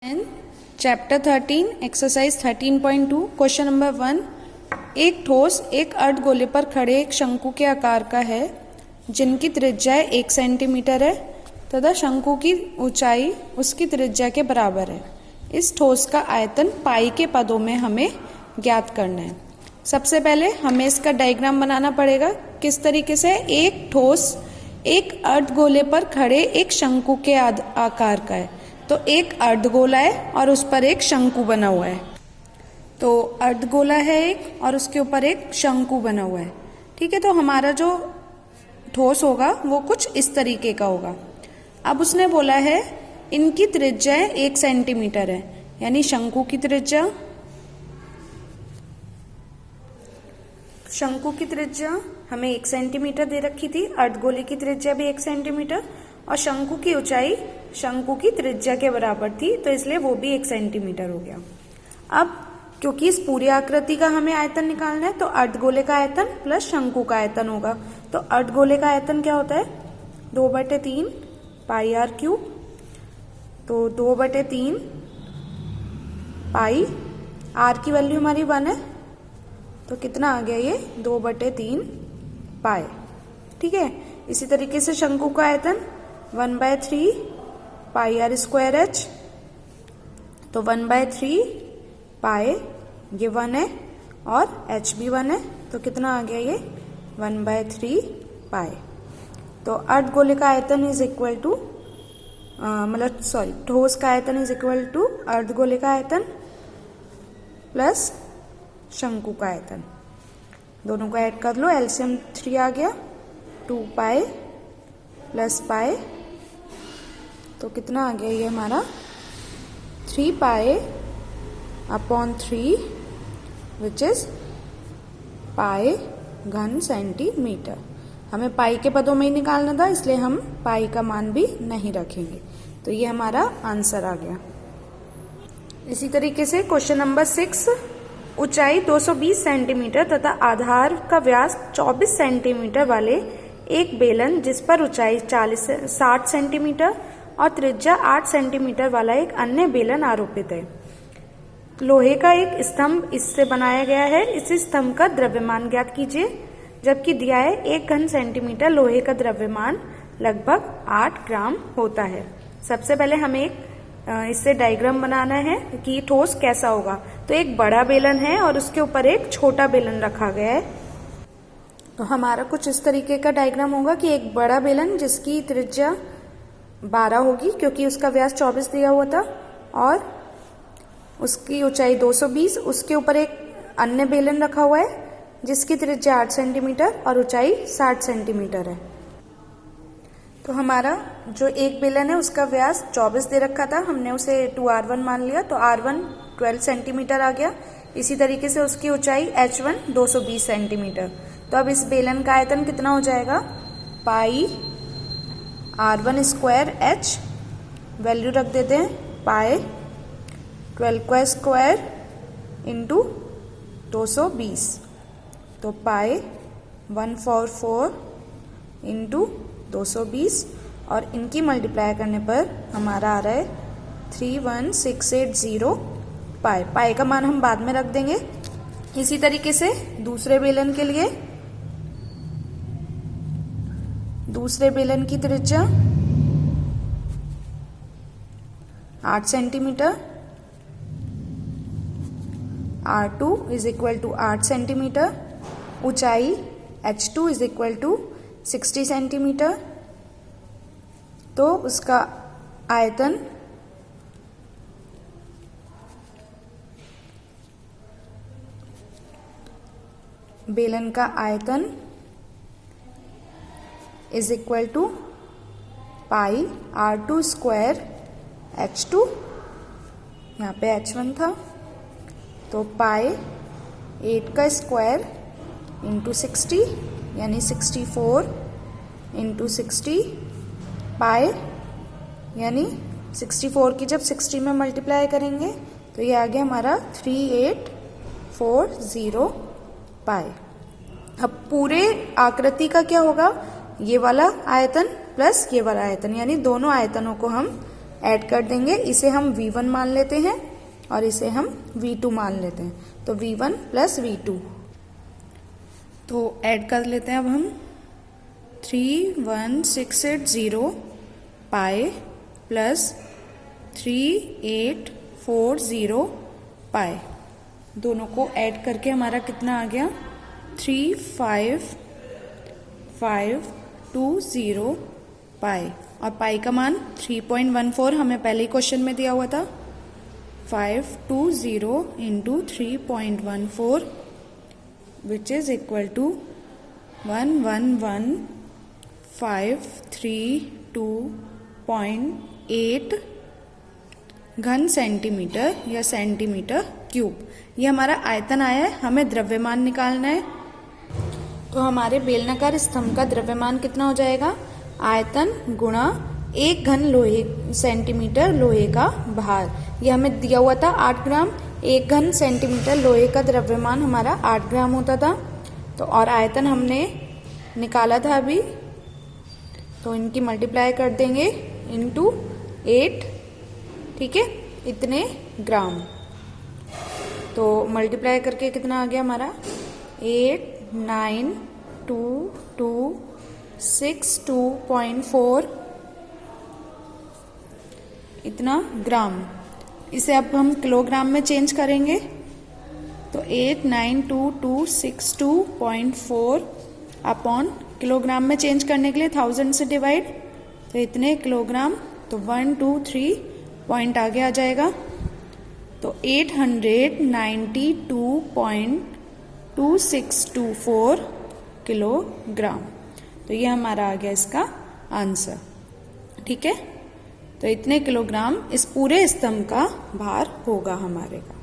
And chapter 13 exercise 13.2 question number 1। एक ठोस एक अर्धगोले पर खड़े एक शंकु के आकार का है जिनकी त्रिज्या 1 सेंटीमीटर है तथा शंकु की ऊंचाई उसकी त्रिज्या के बराबर है। इस ठोस का आयतन पाई के पदों में हमें ज्ञात करना है। सबसे पहले हमें इसका डायग्राम बनाना पड़ेगा। किस तरीके से? एक ठोस एक अर्धगोले पर खड़े एक शंकु के आकार का है, तो एक अर्धगोला है और उस पर एक शंकु बना हुआ है। तो अर्धगोला है एक और उसके ऊपर एक शंकु बना हुआ है। ठीक है, तो हमारा जो ठोस होगा वो कुछ इस तरीके का होगा। अब उसने बोला है इनकी त्रिज्या 1 सेंटीमीटर है, यानी शंकु की त्रिज्या हमें 1 सेंटीमीटर दे रखी थी, अर्धगोले की त्रिज्या भी 1 सेंटीमीटर और शंकु की ऊंचाई शंकु की त्रिज्या के बराबर थी, तो इसलिए वो भी 1 सेंटीमीटर हो गया। अब क्योंकि इस पूरी आकृति का हमें आयतन निकालना है, तो अर्धगोले का आयतन प्लस शंकु का आयतन होगा। तो अर्धगोले का आयतन क्या होता है? 2/3 पाई आर क्यूब। तो 2/3 पाई, आर की वैल्यू हमारी 1 है, तो कितना आ गया ये? 2/3 पाई। ठीक है, इसी तरीके से शंकु का आयतन 1/3 पाई आर स्क्वायर एच। तो 1/3 पाई, ये 1 है और एच भी 1 है, तो कितना आ गया ये? 1/3 पाई। तो अर्धगोले का आयतन इज इक्वल टू ठोस का आयतन इज इक्वल टू अर्धगोले का आयतन प्लस शंकु का आयतन। दोनों को ऐड कर लो, एलसीएम 3 आ गया, 2 पाई प्लस पाई, तो कितना आ गया ये हमारा? 3 pi upon 3 which is pi घन सेंटीमीटर। हमें पाई के पदों में ही निकालना था, इसलिए हम पाई का मान भी नहीं रखेंगे। तो ये हमारा आंसर आ गया। इसी तरीके से क्वेश्चन नंबर 6, ऊंचाई 220 सेंटीमीटर तथा आधार का व्यास 24 सेंटीमीटर वाले एक बेलन जिस पर ऊंचाई 60 सेंटीमीटर और त्रिज्या 8 सेंटीमीटर वाला एक अन्य बेलन आरोपित है। लोहे का एक स्तंभ इससे बनाया गया है। इस स्तंभ का द्रव्यमान ज्ञात कीजिए, जबकि दिया है 1 घन सेंटीमीटर लोहे का द्रव्यमान लगभग 8 ग्राम होता है। सबसे पहले हमें इससे डायग्राम बनाना है कि ये ठोस कैसा होगा। तो एक बड़ा बेलन है और उसके ऊपर एक छोटा बेलन रखा गया है। तो हमारा कुछ इस तरीके का डायग्राम होगा कि एक बड़ा बेलन जिसकी त्रिज्या 12 होगी क्योंकि उसका व्यास 24 दिया हुआ था और उसकी ऊंचाई 220, उसके ऊपर एक अन्य बेलन रखा हुआ है जिसकी त्रिज्या 8 सेंटीमीटर और ऊंचाई 60 सेंटीमीटर है। तो हमारा जो एक बेलन है उसका व्यास 24 दे रखा था, हमने उसे 2r1 मान लिया, तो r1 12 सेंटीमीटर आ गया। इसी तरीके से उसकी ऊंचाई h1 220 सेंटीमीटर। तो अब इस बेलन का आयतन कितना हो जाएगा? पाई r1 स्क्वायर h, वैल्यू रख देते हैं पाई 12 का स्क्वायर इंटू 220, तो पाई 144 इंटू 220 और इनकी मल्टीप्लाई करने पर हमारा आ रहा है 31680 पाई। पाई का मान हम बाद में रख देंगे। इसी तरीके से दूसरे बेलन के लिए, दूसरे बेलन की त्रिज्या 8 centimetre, R2 is equal to 8 centimetre, ऊंचाई H2 is equal to 60 centimetre. तो उसका आयतन बेलन का आयतन is equal to pi R2 square H2, यहाँ पे H1 था, तो पाई 8 का स्क्वायर इंटू 60 यानी 64 इंटू 60 पाई, यानी 64 की जब 60 में मल्टीप्लाई करेंगे तो ये आ गया हमारा 3840 पाई। अब पूरे आकृति का क्या होगा? ये वाला आयतन प्लस ये वाला आयतन, यानी दोनों आयतनों को हम ऐड कर देंगे। इसे हम V1 मान लेते हैं और इसे हम V2 मान लेते हैं। तो V1 प्लस V2, तो ऐड कर लेते हैं अब हम 31680 पाई प्लस 3840 पाई, दोनों को ऐड करके हमारा कितना आ गया 35520 पाई, और पाई का मान 3.14 हमें पहले ही क्वेश्चन में दिया हुआ था। 520 into 3.14 which is equal to 111,532.8 घन सेंटीमीटर या सेंटीमीटर क्यूब। ये हमारा आयतन आया है, हमें द्रव्यमान निकालना है। तो हमारे बेलनाकार स्तंभ का द्रव्यमान कितना हो जाएगा, आयतन गुणा 1 घन सेंटीमीटर लोहे का भार। ये हमें दिया हुआ था 8 ग्राम, 1 घन सेंटीमीटर लोहे का द्रव्यमान हमारा 8 ग्राम होता था। तो और आयतन हमने निकाला था अभी, तो इनकी मल्टीप्लाई कर देंगे इंटू 8, ठीक है, इतने ग्राम। तो मल्टीप्लाई करके कितना आ गया हमारा 892262.4 इतना ग्राम। इसे अब हम किलोग्राम में चेंज करेंगे, तो 892262.4 अपॉन किलोग्राम में चेंज करने के लिए 1000 से डिवाइड, तो इतने किलोग्राम, तो 123 पॉइंट आगे आ जाएगा, तो 892.2624 किलोग्राम। तो ये हमारा आ गया इसका आंसर, ठीक है। तो इतने किलोग्राम इस पूरे स्तंभ का भार होगा हमारे का।